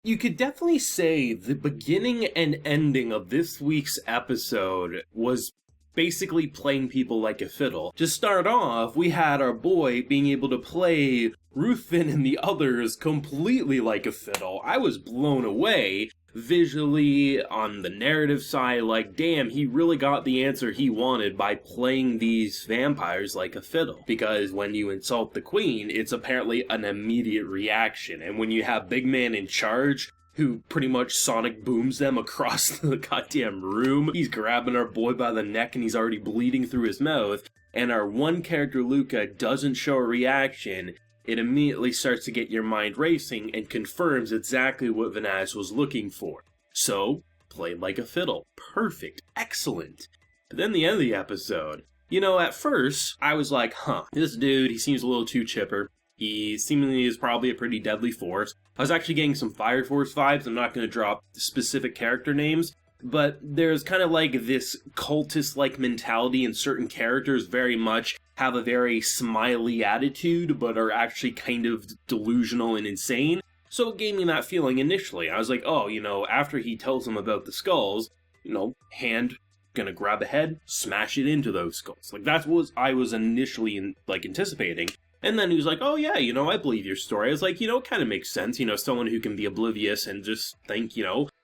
You could definitely say the beginning and ending of this week's episode was basically playing people like a fiddle. To start off, we had our boy being able to play Ruthven and the others completely like a fiddle. I was blown away visually on the narrative side, like, damn, he really got the answer he wanted by playing these vampires like a fiddle. Because when you insult the queen, it's apparently an immediate reaction. And when you have Big Man in charge, who pretty much sonic booms them across the goddamn room, he's grabbing our boy by the neck and he's already bleeding through his mouth, and our one character, Luca, doesn't show a reaction, it immediately starts to get your mind racing and confirms exactly what Vanitas was looking for. So, played like a fiddle. Perfect. Excellent. But then the end of the episode, at first, I was like, this dude, he seems a little too chipper. He seemingly is probably a pretty deadly force. I was actually getting some Fire Force vibes. I'm not going to drop specific character names, but there's kind of like this cultist-like mentality, and certain characters very much have a very smiley attitude, but are actually kind of delusional and insane. So it gave me that feeling initially. I was like, after he tells him about the skulls, hand gonna grab a head, smash it into those skulls. Like, that's what I was initially anticipating. And then he was like, oh yeah, I believe your story. I was like, it kind of makes sense, someone who can be oblivious and just think,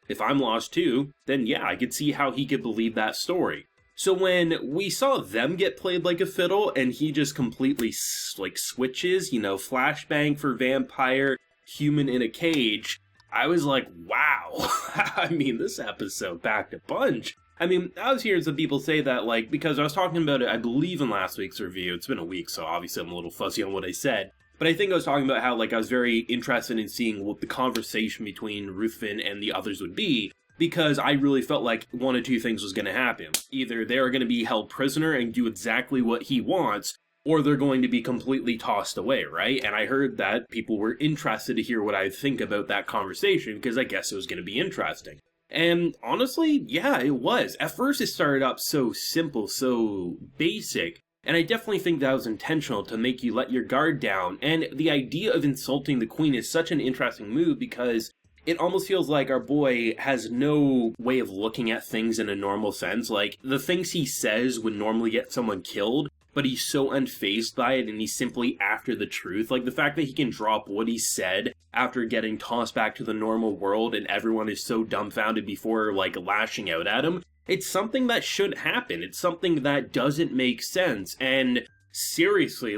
if I'm lost too, then yeah, I could see how he could believe that story. So when we saw them get played like a fiddle and he just completely switches, flashbang for vampire, human in a cage, I was like, wow. I mean, this episode packed a punch. I mean, I was hearing some people say that, because I was talking about it, I believe, in last week's review. It's been a week, so obviously I'm a little fuzzy on what I said. But I think I was talking about how, I was very interested in seeing what the conversation between Ruthven and the others would be, because I really felt like one of two things was going to happen. Either they're going to be held prisoner and do exactly what he wants, or they're going to be completely tossed away, right? And I heard that people were interested to hear what I think about that conversation, because I guess it was going to be interesting. And honestly, yeah, it was. At first it started up so simple, so basic, and I definitely think that was intentional to make you let your guard down. And the idea of insulting the queen is such an interesting move because it almost feels like our boy has no way of looking at things in a normal sense. Like, the things he says would normally get someone killed, but he's so unfazed by it and he's simply after the truth. Like, the fact that he can drop what he said after getting tossed back to the normal world and everyone is so dumbfounded before, lashing out at him. It's something that should happen. It's something that doesn't make sense. And seriously,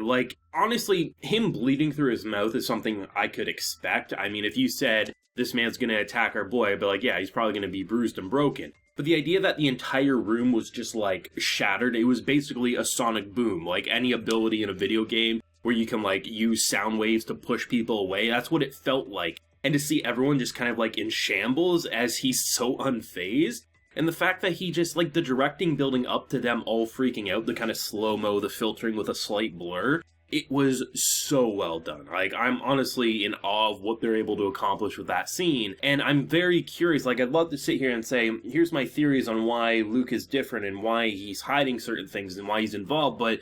honestly, him bleeding through his mouth is something I could expect. I mean, if you said, this man's gonna attack our boy, I'd be like, yeah, he's probably gonna be bruised and broken. But the idea that the entire room was just, shattered, it was basically a sonic boom. Like any ability in a video game where you can, use sound waves to push people away, that's what it felt like. And to see everyone just kind of, in shambles as he's so unfazed, and the fact that he just, the directing building up to them all freaking out, the kind of slow-mo, the filtering with a slight blur, it was so well done. I'm honestly in awe of what they're able to accomplish with that scene, and I'm very curious. I'd love to sit here and say, here's my theories on why Luke is different and why he's hiding certain things and why he's involved, but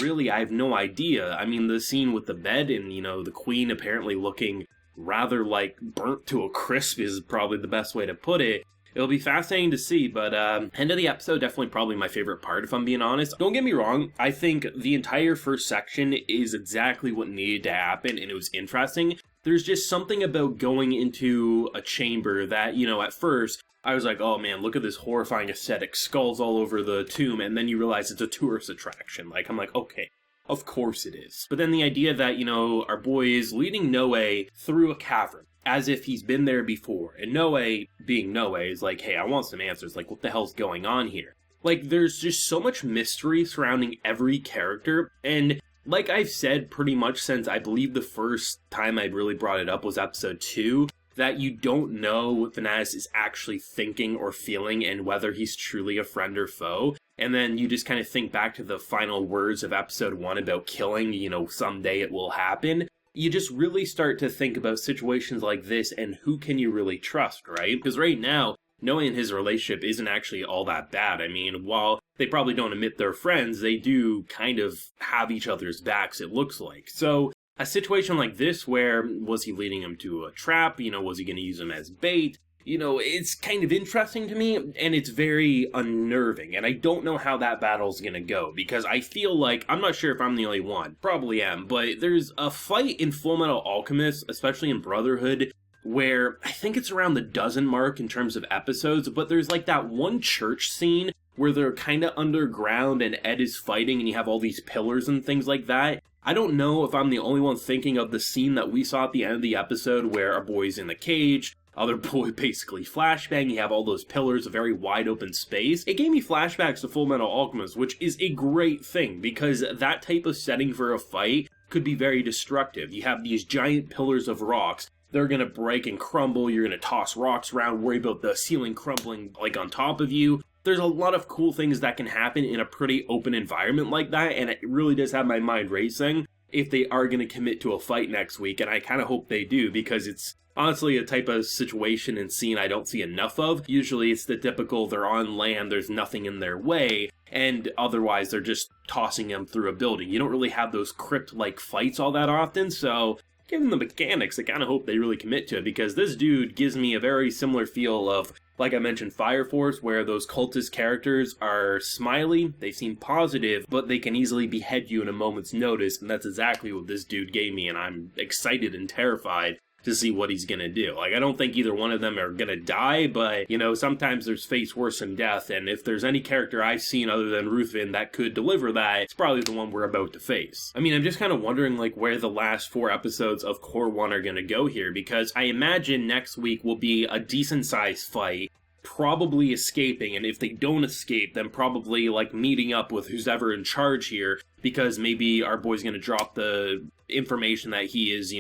really, I have no idea. I mean, the scene with the bed and, the queen apparently looking rather, burnt to a crisp is probably the best way to put it. It'll be fascinating to see, but end of the episode, definitely probably my favorite part, if I'm being honest. Don't get me wrong, I think the entire first section is exactly what needed to happen, and it was interesting. There's just something about going into a chamber that, at first, I was like, oh man, look at this horrifying aesthetic, skulls all over the tomb, and then you realize it's a tourist attraction. I'm like, okay, of course it is. But then the idea that, our boy is leading Noe through a cavern, as if he's been there before. And Noe, being Noe, is like, hey, I want some answers. What the hell's going on here? There's just so much mystery surrounding every character. And like I've said pretty much since I believe the first time I really brought it up was episode 2, that you don't know what Vanitas is actually thinking or feeling and whether he's truly a friend or foe. And then you just kind of think back to the final words of episode 1 about killing, someday it will happen. You just really start to think about situations like this and who can you really trust, right? Because right now, Noe and his relationship isn't actually all that bad. I mean, while they probably don't admit they're friends, they do kind of have each other's backs, it looks like. So a situation like this where, was he leading him to a trap? Was he going to use him as bait? It's kind of interesting to me, and it's very unnerving, and I don't know how that battle's gonna go, because I feel like, I'm not sure if I'm the only one, probably am, but there's a fight in Fullmetal Alchemist, especially in Brotherhood, where I think it's around the dozen mark in terms of episodes, but there's like that one church scene where they're kind of underground and Ed is fighting and you have all these pillars and things like that. I don't know if I'm the only one thinking of the scene that we saw at the end of the episode where our boy's in the cage, other boy basically flashbang, you have all those pillars, a very wide open space. It gave me flashbacks to Fullmetal Alchemist, which is a great thing, because that type of setting for a fight could be very destructive. You have these giant pillars of rocks, they're gonna break and crumble, you're gonna toss rocks around, worry about the ceiling crumbling like on top of you. There's a lot of cool things that can happen in a pretty open environment like that, and it really does have my mind racing if they are going to commit to a fight next week, and I kind of hope they do, because it's honestly a type of situation and scene I don't see enough of. Usually it's the typical, they're on land, there's nothing in their way, and otherwise they're just tossing them through a building. You don't really have those crypt-like fights all that often, so given the mechanics, I kind of hope they really commit to it, because this dude gives me a very similar feel of, like I mentioned, Fire Force, where those cultist characters are smiley, they seem positive, but they can easily behead you in a moment's notice, and that's exactly what this dude gave me, and I'm excited and terrified to see what he's gonna do. Like, I don't think either one of them are gonna die, but, sometimes there's fate's worse than death, and if there's any character I've seen other than Ruthven that could deliver that, it's probably the one we're about to face. I mean, I'm just kind of wondering, where the last 4 episodes of Core 1 are gonna go here, because I imagine next week will be a decent-sized fight, probably escaping, and if they don't escape, then probably, meeting up with who's ever in charge here, because maybe our boy's gonna drop the information that he is,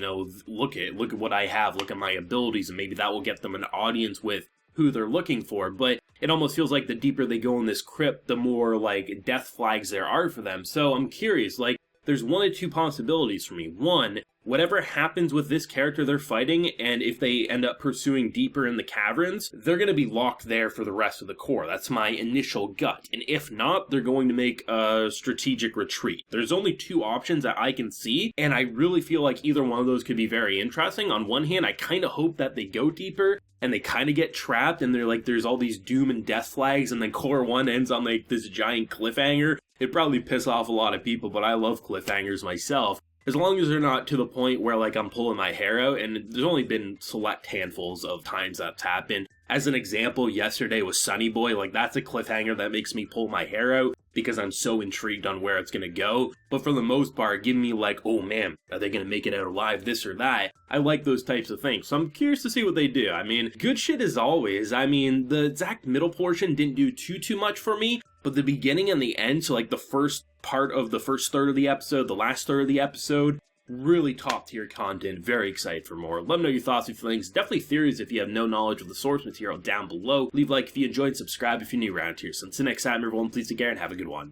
look at what I have, look at my abilities, and maybe that will get them an audience with who they're looking for. But it almost feels like the deeper they go in this crypt, the more, death flags there are for them. So I'm curious, there's one of 2 possibilities for me. One, whatever happens with this character they're fighting, and if they end up pursuing deeper in the caverns, they're going to be locked there for the rest of the core. That's my initial gut. And if not, they're going to make a strategic retreat. There's only 2 options that I can see, and I really feel like either one of those could be very interesting. On one hand, I kind of hope that they go deeper, and they kind of get trapped, and there's all these doom and death flags, and then Core 1 ends on, this giant cliffhanger. It'd probably piss off a lot of people, but I love cliffhangers myself. As long as they're not to the point where, I'm pulling my hair out, and there's only been select handfuls of times that's happened. As an example, yesterday was Sunny Boy, that's a cliffhanger that makes me pull my hair out, because I'm so intrigued on where it's gonna go. But for the most part, give me oh man, are they gonna make it out alive, this or that? I like those types of things, so I'm curious to see what they do. I mean, good shit as always. I mean, the exact middle portion didn't do too much for me, but the beginning and the end, so the first part of the first third of the episode, the last third of the episode, really top tier content. Very excited for more. Let me know your thoughts and feelings. Definitely theories if you have no knowledge of the source material down below. Leave a like if you enjoyed, subscribe if you're new around here. So until next time, everyone, please take care and have a good one.